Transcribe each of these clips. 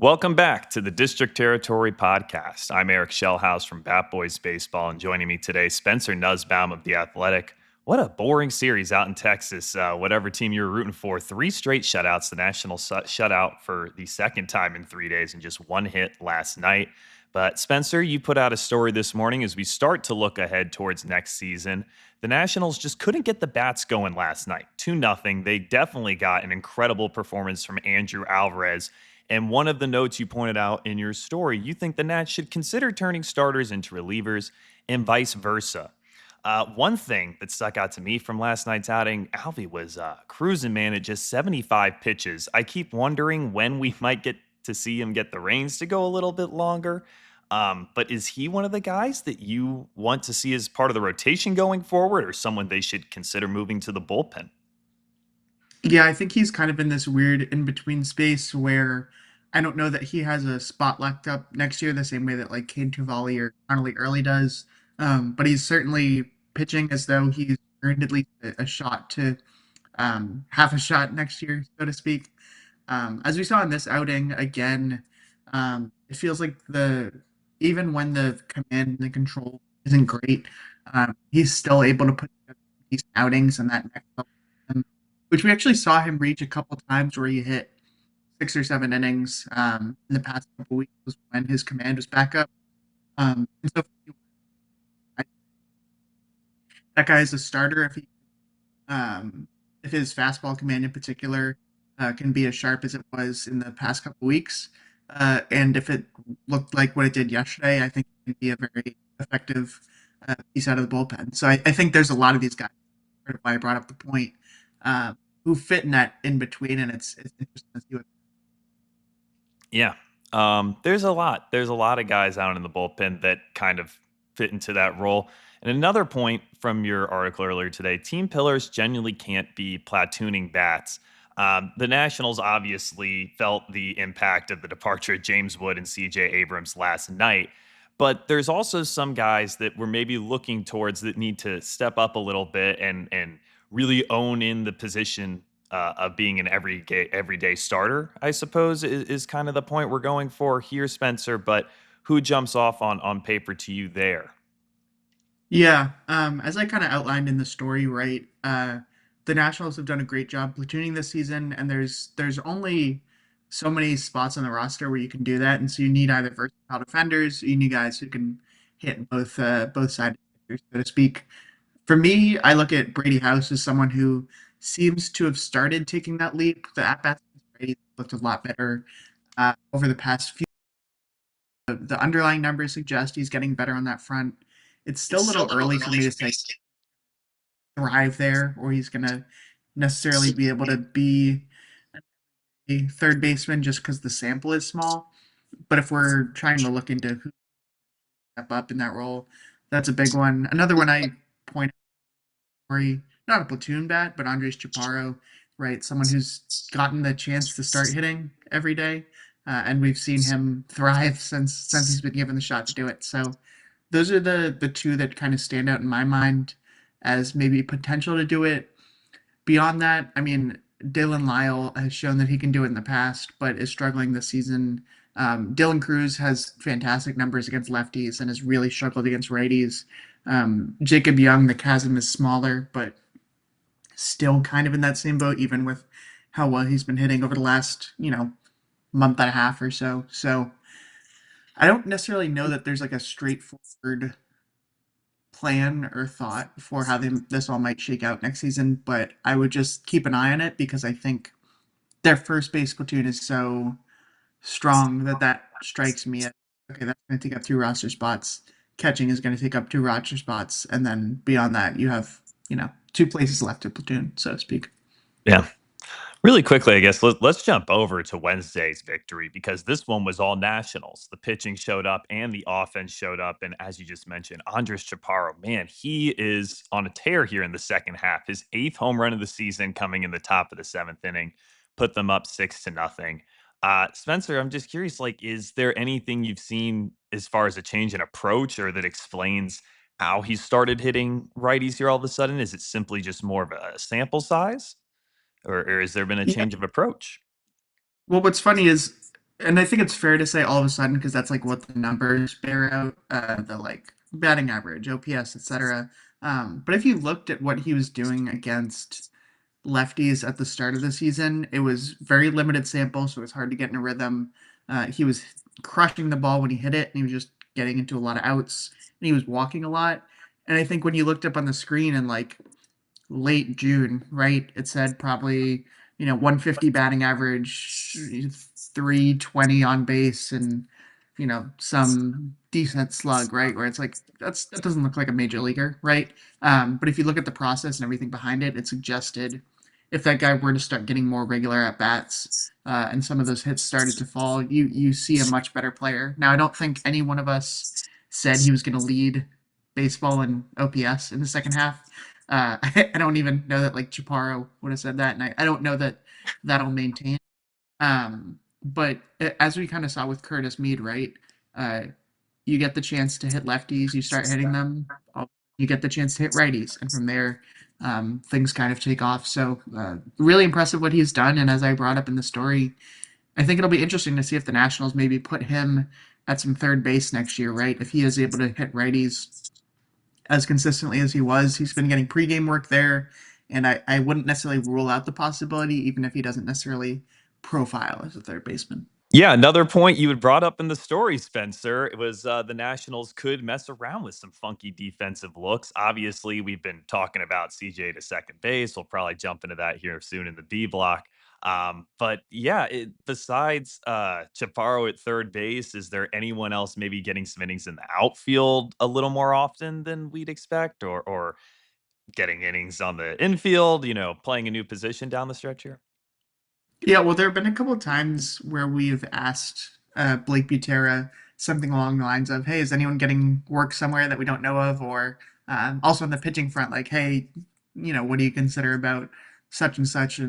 Welcome back to the District Territory Podcast. I'm Eric Shellhouse from Bat Boys Baseball, and joining me today, Spencer Nussbaum of The Athletic. What a boring series out in Texas. Whatever team you're rooting for, 3 straight shutouts, the national shutout for the second time in 3 days, and just one hit last night. But Spencer, you put out a story this morning as we start to look ahead towards next season. The Nationals just couldn't get the bats going last night. 2-0. They definitely got an incredible performance from Andrew Alvarez. And one of the notes you pointed out in your story, you think the Nats should consider turning starters into relievers and vice versa. One thing that stuck out to me from last night's outing, Alvy was cruising, man, at just 75 pitches. I keep wondering when we might get to see him get the reins to go a little bit longer. But is he one of the guys that you want to see as part of the rotation going forward, or someone they should consider moving to the bullpen? Yeah, I think he's kind of in this weird in-between space where I don't know that he has a spot locked up next year the same way that like Cade Cavalli or Connolly Early does. But he's certainly pitching as though he's earned at least a shot to half a shot next year, so to speak. As we saw in this outing again, it feels like the even when the command and the control isn't great, he's still able to put together decent outings and that next level, which we actually saw him reach a couple times where he hit 6 or 7 innings in the past couple weeks was when his command was back up. And so that guy is a starter if his fastball command in particular can be as sharp as it was in the past couple weeks, and if it looked like what it did yesterday, I think it can be a very effective piece out of the bullpen. So I think there's a lot of these guys. Part of why I brought up the point, uh, who fit in that in between, and it's interesting to see what. Yeah. There's a lot. There's a lot of guys out in the bullpen that kind of fit into that role. And another point from your article earlier today, team pillars genuinely can't be platooning bats. The Nationals obviously felt the impact of the departure of James Wood and CJ Abrams last night. But there's also some guys that we're maybe looking towards that need to step up a little bit and really own in the position of being an everyday starter, I suppose, is kind of the point we're going for here, Spencer. But who jumps off on paper to you there? Yeah, as I kind of outlined in the story, right? The Nationals have done a great job platooning this season, and there's only so many spots on the roster where you can do that, and so you need either versatile defenders, you need guys who can hit both sides, so to speak. For me, I look at Brady House as someone who seems to have started taking that leap. The at bats Brady looked a lot better over the past few. The underlying numbers suggest he's getting better on that front. It's still a little early for me to say thrive there, or he's going to necessarily be able to be a third baseman just because the sample is small. But if we're trying to look into who step up in that role, that's a big one. Another one I point out, not a platoon bat, but Andres Chaparro, right? Someone who's gotten the chance to start hitting every day, and we've seen him thrive since he's been given the shot to do it. So those are the two that kind of stand out in my mind as maybe potential to do it. Beyond that, I mean, Daylen Lile has shown that he can do it in the past, but is struggling this season. Dylan Cruz has fantastic numbers against lefties and has really struggled against righties. Jacob Young, the chasm is smaller, but still kind of in that same boat, even with how well he's been hitting over the last, month and a half or so. So I don't necessarily know that there's like a straightforward plan or thought for how this all might shake out next season, but I would just keep an eye on it because I think their first base platoon is so strong that strikes me as okay. That's going to take up 2 roster spots. Catching is going to take up 2 roster spots, and then beyond that, you have 2 places left to platoon, so to speak. Yeah. Really quickly, I guess let's jump over to Wednesday's victory because this one was all Nationals. The pitching showed up and the offense showed up. And as you just mentioned, Andres Chaparro, man, he is on a tear here in the second half. His 8th home run of the season coming in the top of the 7th inning, put them up 6-0. Spencer, I'm just curious, like, is there anything you've seen as far as a change in approach or that explains how he started hitting righties here all of a sudden? Is it simply just more of a sample size? Or has there been a Yeah. change of approach? Well, what's funny is And I think it's fair to say all of a sudden, because that's like what the numbers bear out, the like batting average, OPS, etc. But if you looked at what he was doing against lefties at the start of the season, it was very limited sample, so it was hard to get in a rhythm. He was crushing the ball when he hit it, and he was just getting into a lot of outs, and he was walking a lot. And I think when you looked up on the screen and like late June, right? It said probably, 150 batting average, 320 on base, and some decent slug, right? Where it's like that doesn't look like a major leaguer, right? But if you look at the process and everything behind it, it suggested if that guy were to start getting more regular at bats, and some of those hits started to fall, you see a much better player. Now, I don't think any one of us said he was going to lead baseball in OPS in the second half. I don't even know that like Chaparro would have said that, and I don't know that that'll maintain. But as we kind of saw with Curtis Mead, right? Uh, you get the chance to hit lefties, you start hitting them, you get the chance to hit righties, and from there, things kind of take off. So, really impressive what he's done. And as I brought up in the story, I think it'll be interesting to see if the Nationals maybe put him at some third base next year, right? If he is able to hit righties as consistently as he was. He's been getting pregame work there, and I wouldn't necessarily rule out the possibility, even if he doesn't necessarily profile as a third baseman. Yeah, another point you had brought up in the story, Spencer, it was the Nationals could mess around with some funky defensive looks. Obviously, we've been talking about CJ to second base. We'll probably jump into that here soon in the D block. But yeah, besides Chaparro at third base, is there anyone else maybe getting some innings in the outfield a little more often than we'd expect, or getting innings on the infield? Playing a new position down the stretch here. Yeah, well, there have been a couple of times where we've asked Blake Butera something along the lines of, "Hey, is anyone getting work somewhere that we don't know of?" Or also on the pitching front, like, "Hey, what do you consider about such and such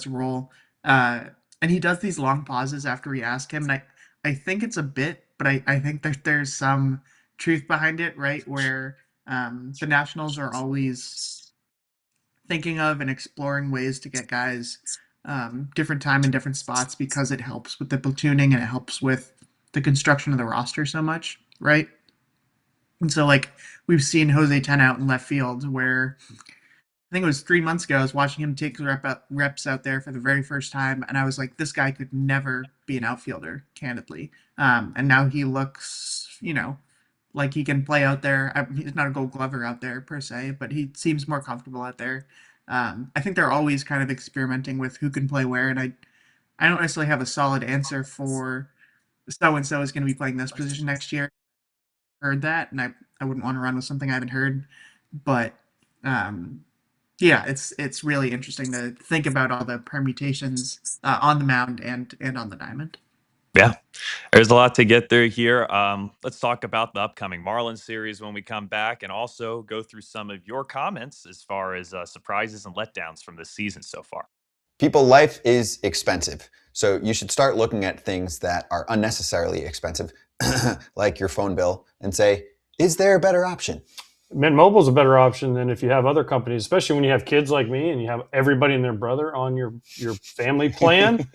role?" Uh, and he does these long pauses after we ask him, and I think it's a bit, but I think that there's some truth behind it, right? Where the Nationals are always thinking of and exploring ways to get guys different time in different spots because it helps with the platooning and it helps with the construction of the roster so much, right? And so, like, we've seen Jose Ten out in left field where I think it was 3 months ago. I was watching him take reps out there for the very first time, and I was like, this guy could never be an outfielder, candidly. And now he looks, like he can play out there. He's not a Gold Glover out there per se, but he seems more comfortable out there. I think they're always kind of experimenting with who can play where, and I don't necessarily have a solid answer for so and so is going to be playing this position next year. Heard that, and I wouldn't want to run with something I haven't heard, but um, yeah, it's really interesting to think about all the permutations on the mound and on the diamond. Yeah, there's a lot to get through here. Let's talk about the upcoming Marlins series when we come back, and also go through some of your comments as far as surprises and letdowns from this season so far. People, life is expensive. So you should start looking at things that are unnecessarily expensive, like your phone bill, and say, is there a better option? Mint Mobile is a better option than if you have other companies, especially when you have kids like me and you have everybody and their brother on your family plan.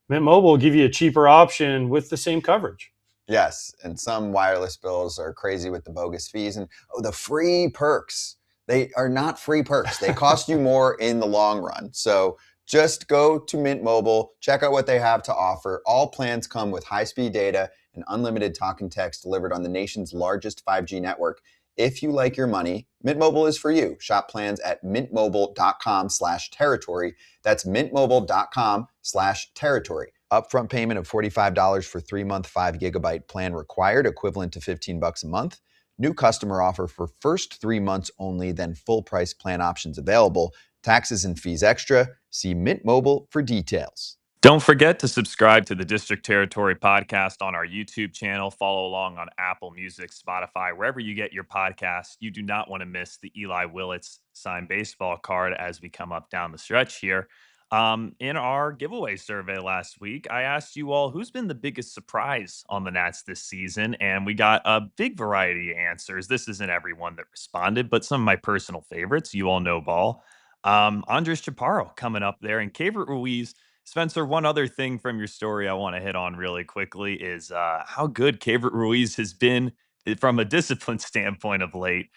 Mint Mobile will give you a cheaper option with the same coverage. Yes, and some wireless bills are crazy with the bogus fees and the free perks. They are not free perks. They cost you more in the long run. So just go to Mint Mobile, check out what they have to offer. All plans come with high-speed data and unlimited talk and text delivered on the nation's largest 5G network. If you like your money, Mint Mobile is for you. Shop plans at mintmobile.com/territory. That's mintmobile.com/territory. Upfront payment of $45 for 3-month 5 GB plan required, equivalent to $15 a month. New customer offer for first 3 months only, then full price plan options available. Taxes and fees extra. See Mint Mobile for details. Don't forget to subscribe to the District Territory podcast on our YouTube channel. Follow along on Apple Music, Spotify, wherever you get your podcasts. You do not want to miss the Eli Willits signed baseball card as we come up down the stretch here. In our giveaway survey last week, I asked you all who's been the biggest surprise on the Nats this season, and we got a big variety of answers. This isn't everyone that responded, but some of my personal favorites. You all know ball. Andres Chaparro coming up there, and Keibert Ruiz Spencer, one other thing from your story I want to hit on really quickly is how good Keibert Ruiz has been from a discipline standpoint of late.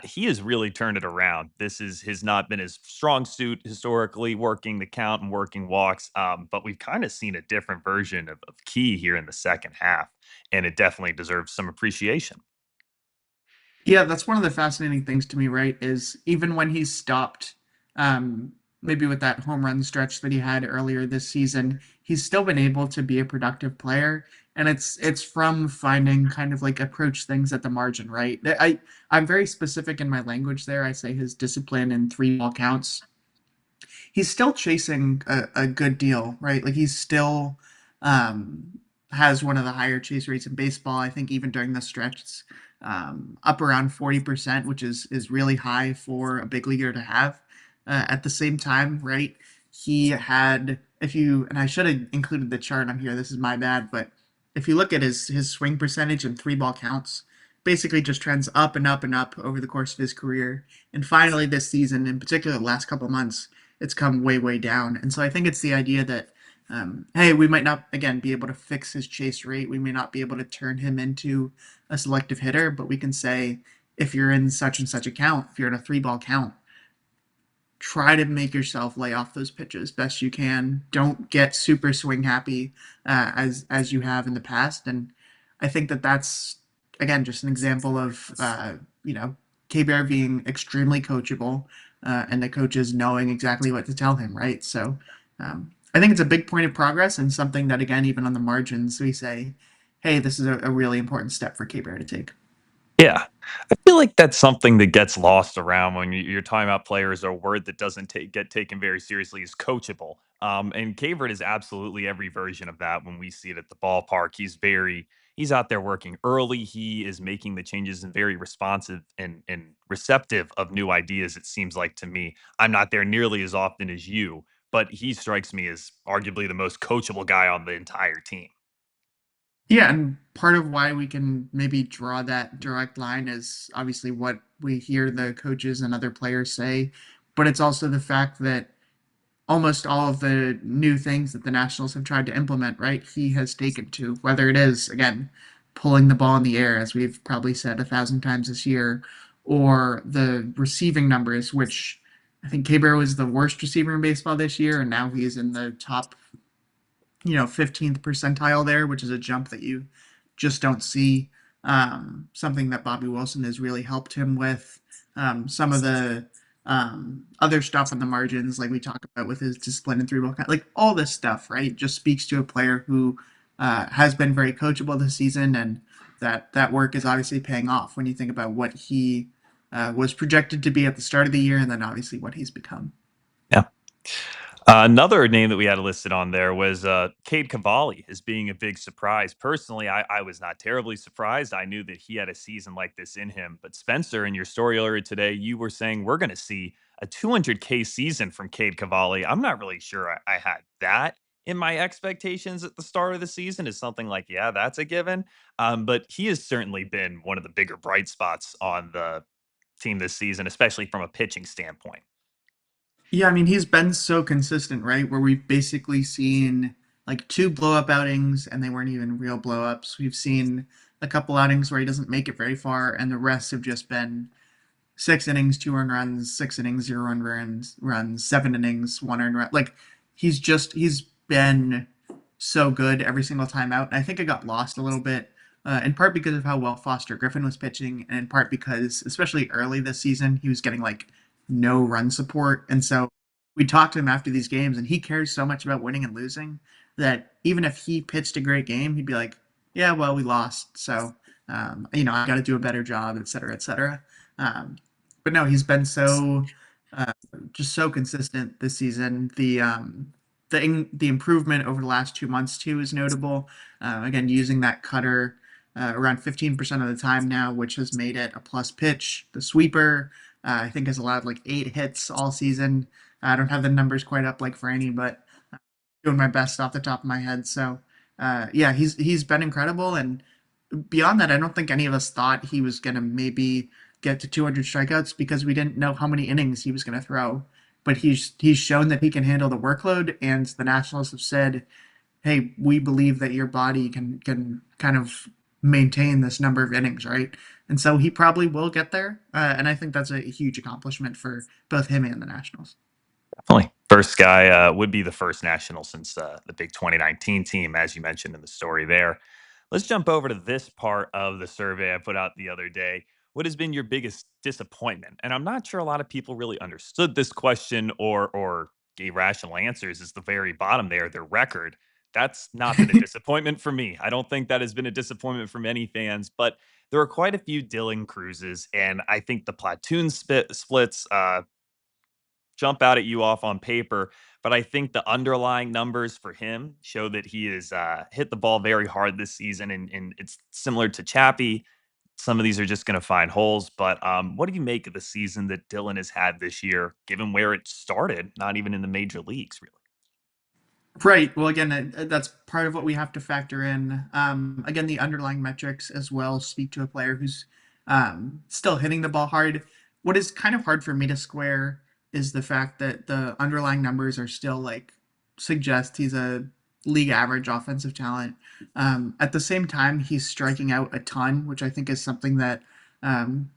He has really turned it around. This is has not been his strong suit historically, working the count and working walks. But we've kind of seen a different version of Key here in the second half, and it definitely deserves some appreciation. Yeah, that's one of the fascinating things to me, right? Is even when he's stopped, um, maybe with that home run stretch that he had earlier this season, he's still been able to be a productive player. And it's from finding kind of like approach things at the margin, right? I'm very specific in my language there. I say his discipline and three ball counts, he's still chasing a good deal, right? Like he's still um, has one of the higher chase rates in baseball. I think even during the stretch, it's up around 40%, which is really high for a big leaguer to have. At the same time, right? He had, if you, and I should have included the chart on here. This is my bad, but if you look at his swing percentage and three ball counts, basically just trends up and up and up over the course of his career. And finally, this season, in particular, the last couple months, it's come way, way down. And so I think it's the idea that, hey, we might not, again, be able to fix his chase rate. We may not be able to turn him into a selective hitter, but we can say, if you're in such and such a count, if you're in a three ball count, try to make yourself lay off those pitches best you can. Don't get super swing happy as you have in the past. And I think that that's again just an example of you know K-Bear being extremely coachable and the coaches knowing exactly what to tell him. Right. So I think it's a big point of progress and something that again even on the margins we say, hey, this is a really important step for K-Bear to take. Yeah. I feel like that's something that gets lost around when you're talking about players. A word that doesn't get taken very seriously is coachable. And Cavert is absolutely every version of that when we see it at the ballpark. He's out there working early. He is making the changes and very responsive and receptive of new ideas, it seems like to me. I'm not there nearly as often as you, but he strikes me as arguably the most coachable guy on the entire team. Yeah, and part of why we can maybe draw that direct line is obviously what we hear the coaches and other players say, but it's also the fact that almost all of the new things that the Nationals have tried to implement, right, he has taken to, whether it is, again, pulling the ball in the air, as we've probably said 1,000 times this year, or the receiving numbers, which I think Cabrera was the worst receiver in baseball this year, and now he's in the top 15th percentile there, which is a jump that you just don't see. Something that Bobby Wilson has really helped him with. Some of the other stuff on the margins, like we talk about with his discipline and three ball count, like all this stuff, right, just speaks to a player who has been very coachable this season, and that work is obviously paying off when you think about what he was projected to be at the start of the year, and then obviously what he's become. Yeah. Another name that we had listed on there was Cade Cavalli as being a big surprise. Personally, I was not terribly surprised. I knew that he had a season like this in him. But Spencer, in your story earlier today, you were saying we're going to see a 200K season from Cade Cavalli. I'm not really sure I had that in my expectations at the start of the season. Is something like, yeah, that's a given. But he has certainly been one of the bigger bright spots on the team this season, especially from a pitching standpoint. Yeah, I mean, he's been so consistent, right? Where we've basically seen like two blow up outings and they weren't even real blow ups. We've seen a couple outings where he doesn't make it very far, and the rest have just been 6 innings, 2 earned runs, 6 innings, 0 runs, 7 innings, 1 earned run. Like he's been so good every single time out. And I think it got lost a little bit, in part because of how well Foster Griffin was pitching, and in part because, especially early this season, he was getting like no run support. And so we talked to him after these games, and he cares so much about winning and losing that even if he pitched a great game, he'd be like, "Yeah, well, we lost, so I got to do a better job, et cetera, et cetera." Um, but no, he's been so uh, just so consistent this season. The improvement over the last 2 months too is notable. Again, using that cutter around 15% of the time now, which has made it a plus pitch. The sweeper, I think, has allowed like 8 hits all season. I don't have the numbers quite up like Franny, but doing my best off the top of my head. So yeah, he's been incredible. And beyond that, I don't think any of us thought he was gonna maybe get to 200 strikeouts because we didn't know how many innings he was gonna throw. but he's shown that he can handle the workload, and the Nationals have said, hey, we believe that your body can kind of maintain this number of innings, right? And so he probably will get there, and I think that's a huge accomplishment for both him and the Nationals. Definitely. First guy would be the first national since the big 2019 team, as you mentioned in the story there. Let's jump over to this part of the survey I put out the other day. What has been your biggest disappointment? And I'm not sure a lot of people really understood this question or gave rational answers. Is the very bottom there, their record. That's not been a disappointment for me. I don't think that has been a disappointment for many fans, but there are quite a few Dylan Cruzes, and I think the platoon splits jump out at you off on paper, but I think the underlying numbers for him show that he has hit the ball very hard this season, and it's similar to Chappie. Some of these are just going to find holes, but what do you make of the season that Dylan has had this year, given where it started, not even in the major leagues, really? Right. Well, again, that's part of what we have to factor in. Again, the underlying metrics as well speak to a player who's still hitting the ball hard. What is kind of hard for me to square is the fact that the underlying numbers are still like suggest he's a league average offensive talent. At the same time, he's striking out a ton, which I think is something that um,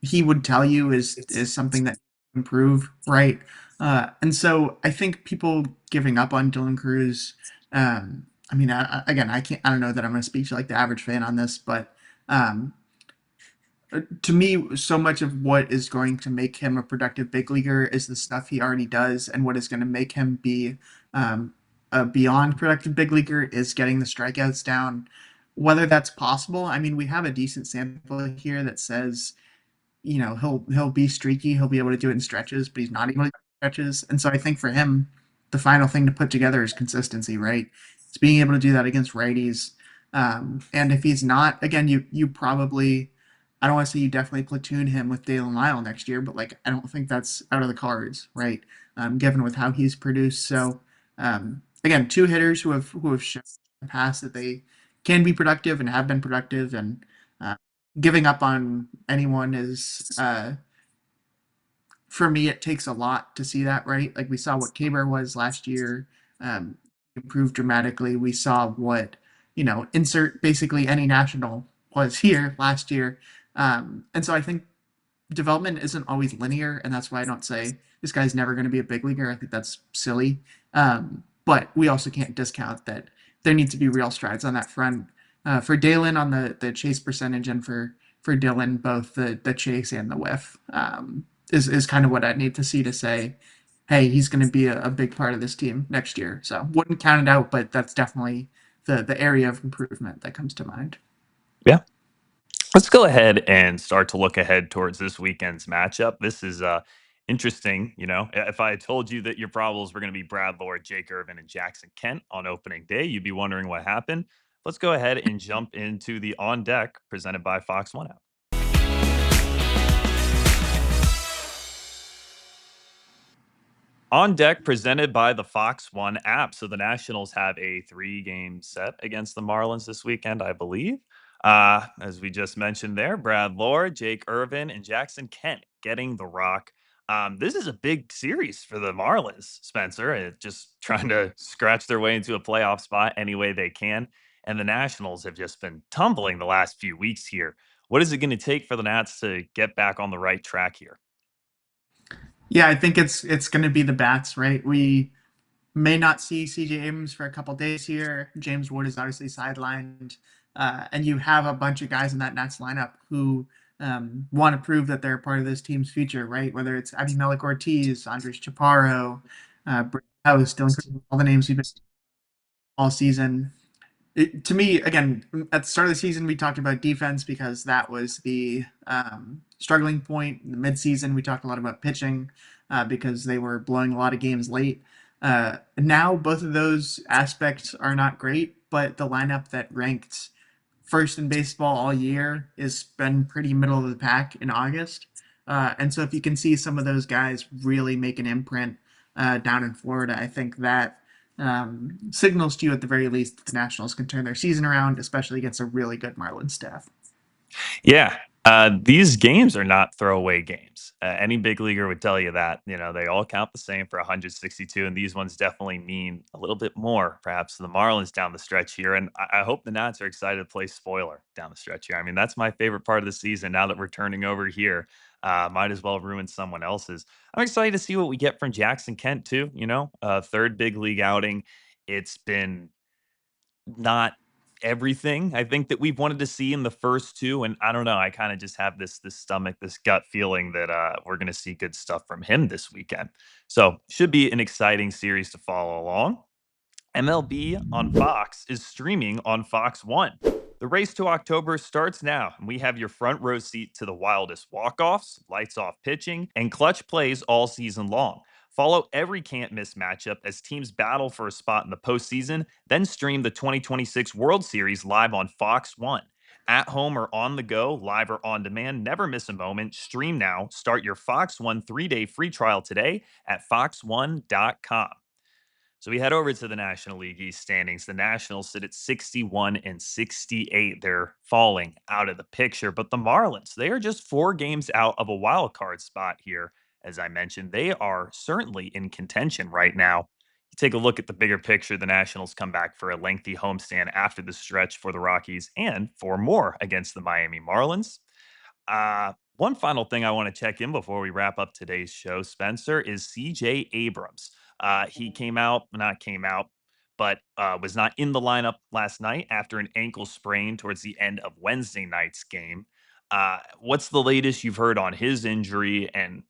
he would tell you is something that improve, right? And so I think people giving up on Dylan Cruz. I mean, again, I can't. I don't know that I'm going to speak to like the average fan on this, but um, to me, so much of what is going to make him a productive big leaguer is the stuff he already does, and what is going to make him be a beyond productive big leaguer is getting the strikeouts down. Whether that's possible, I mean, we have a decent sample here that says he'll be streaky. He'll be able to do it in stretches, but he's not able to do it in stretches. And so I think for him, the final thing to put together is consistency, right? It's being able to do that against righties. And if he's not, again, you probably, I don't want to say you definitely platoon him with Daylen Lile next year, but like I don't think that's out of the cards, right? Given with how he's produced. So again, two hitters who have shown in the past that they can be productive and have been productive, and giving up on anyone is for me it takes a lot to see that, right? Like we saw what Keibert was last year, um, improved dramatically. We saw what insert basically any national was here last year, and so I think development isn't always linear, and that's why I don't say this guy's never going to be a big leaguer. I think that's silly. But we also can't discount that there needs to be real strides on that front. For Daylen on the chase percentage, and for Dylan both the chase and the whiff is kind of what I need to see to say, hey, he's going to be a big part of this team next year. So wouldn't count it out, but that's definitely the area of improvement that comes to mind. Yeah. Let's go ahead and start to look ahead towards this weekend's matchup. This is interesting. If I had told you that your problems were going to be Brad Lord, Jake Irvin, and Jackson Kent on opening day, you'd be wondering what happened. Let's go ahead and jump into the on deck presented by Fox One app. On deck presented by the Fox One app. So the Nationals have a 3-game set against the Marlins this weekend, I believe. As we just mentioned there, Brad Lord, Jake Irvin, and Jackson Kent getting the rock. This is a big series for the Marlins, Spencer, just trying to scratch their way into a playoff spot any way they can. And the Nationals have just been tumbling the last few weeks here. What is it going to take for the Nats to get back on the right track here? Yeah, I think it's going to be the bats, right? We may not see CJ Abrams for a couple days here. James Wood is obviously sidelined, and you have a bunch of guys in that Nats lineup who want to prove that they're part of this team's future, right? Whether it's Abimelec Ortiz, Andres Chaparro, Brady House, Dylan Cruz, all the names we've been all season. To me, again, at the start of the season, we talked about defense because that was the struggling point. In the midseason, we talked a lot about pitching because they were blowing a lot of games late. Now, both of those aspects are not great, but the lineup that ranked first in baseball all year has been pretty middle of the pack in August. And so if you can see some of those guys really make an imprint down in Florida, I think that signals to you at the very least that the Nationals can turn their season around, especially against a really good Marlins staff. Yeah. These games are not throwaway games. Any big leaguer would tell you that. They all count the same for 162, and these ones definitely mean a little bit more, perhaps, to the Marlins down the stretch here. And I hope the Nats are excited to play spoiler down the stretch here. I mean, that's my favorite part of the season. Now that we're turning over here, might as well ruin someone else's. I'm excited to see what we get from Jackson Kent too. Third big league outing. It's been not everything I think that we've wanted to see in the first two, and I don't know, I kinda just have this stomach, this gut feeling that, we're gonna see good stuff from him this weekend. So, should be an exciting series to follow along. MLB on Fox is streaming on Fox One. The race to October starts now, and we have your front row seat to the wildest walk-offs, lights off pitching, and clutch plays all season long. Follow every can't miss matchup as teams battle for a spot in the postseason, then stream the 2026 World Series live on Fox One. At home or on the go, live or on demand, never miss a moment. Stream now. Start your Fox One 3-day free trial today at fox1.com. So we head over to the National League East standings. The Nationals sit at 61 and 68. They're falling out of the picture, but the Marlins, they are just 4 games out of a wild card spot here. As I mentioned, they are certainly in contention right now. You take a look at the bigger picture. The Nationals come back for a lengthy homestand after the stretch for the Rockies and 4 more against the Miami Marlins. One final thing I want to check in before we wrap up today's show, Spencer, is CJ Abrams. He not came out, but was not in the lineup last night after an ankle sprain towards the end of Wednesday night's game. What's the latest you've heard on his injury? And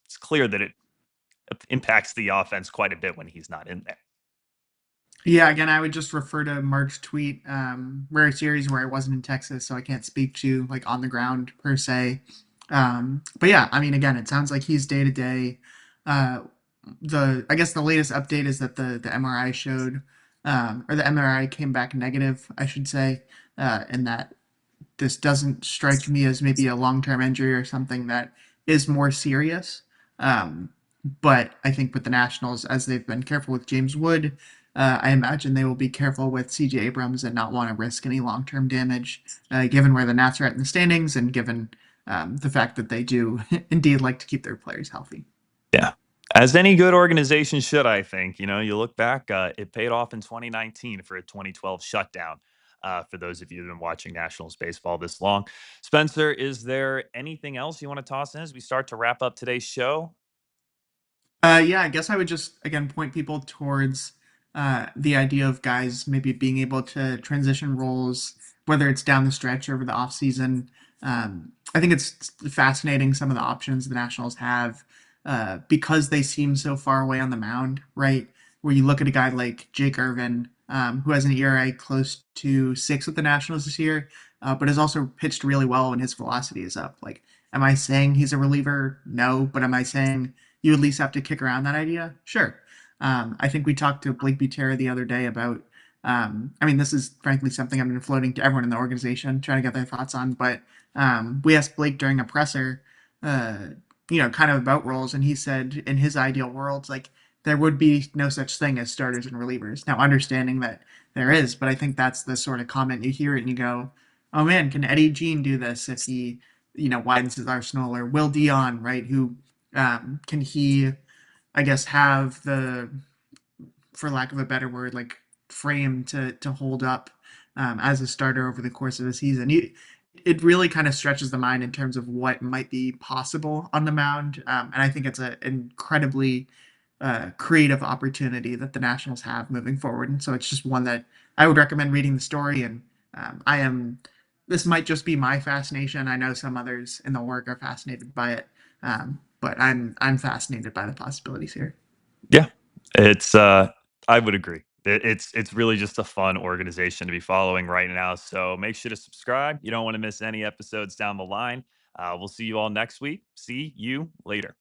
it's clear that it impacts the offense quite a bit when he's not in there. Yeah, again, I would just refer to Mark's tweet. Rare series where I wasn't in Texas, so I can't speak to like on the ground per se. But yeah, I mean, again, it sounds like he's day to day. I guess the latest update is that the MRI showed, or the MRI came back negative, I should say, and that this doesn't strike me as maybe a long term injury or something that is more serious. Um, but I think with the Nationals, as they've been careful with James Wood, I imagine they will be careful with CJ Abrams and not want to risk any long term damage, given where the Nats are at in the standings and given the fact that they do indeed like to keep their players healthy. Yeah. As any good organization should, I think. You look back, it paid off in 2019 for a 2012 shutdown. For those of you who've been watching Nationals baseball this long, Spencer, is there anything else you want to toss in as we start to wrap up today's show? Yeah, I guess I would just again point people towards the idea of guys maybe being able to transition roles, whether it's down the stretch or over the off season. I think it's fascinating some of the options the Nationals have because they seem so far away on the mound, right? Where you look at a guy like Jake Irvin, who has an ERA close to 6 with the Nationals this year, but has also pitched really well when his velocity is up. Like, am I saying he's a reliever? No, but am I saying you at least have to kick around that idea? Sure. I think we talked to Blake Butera the other day about. I mean, this is frankly something I've been floating to everyone in the organization, trying to get their thoughts on. But we asked Blake during a presser, kind of about roles, and he said in his ideal world, like there would be no such thing as starters and relievers. Now, understanding that there is, but I think that's the sort of comment you hear it and you go, "Oh man, can Eddie Jean do this if he, widens his arsenal?" Or Will Dion, right? Who can he, I guess, have the, for lack of a better word, like frame to hold up as a starter over the course of the season? It really kind of stretches the mind in terms of what might be possible on the mound, and I think it's an incredibly creative opportunity that the Nationals have moving forward. And so it's just one that I would recommend reading the story. And I am. This might just be my fascination. I know some others in the org are fascinated by it, but I'm fascinated by the possibilities here. Yeah, it's I would agree. It's really just a fun organization to be following right now. So make sure to subscribe. You don't want to miss any episodes down the line. We'll see you all next week. See you later.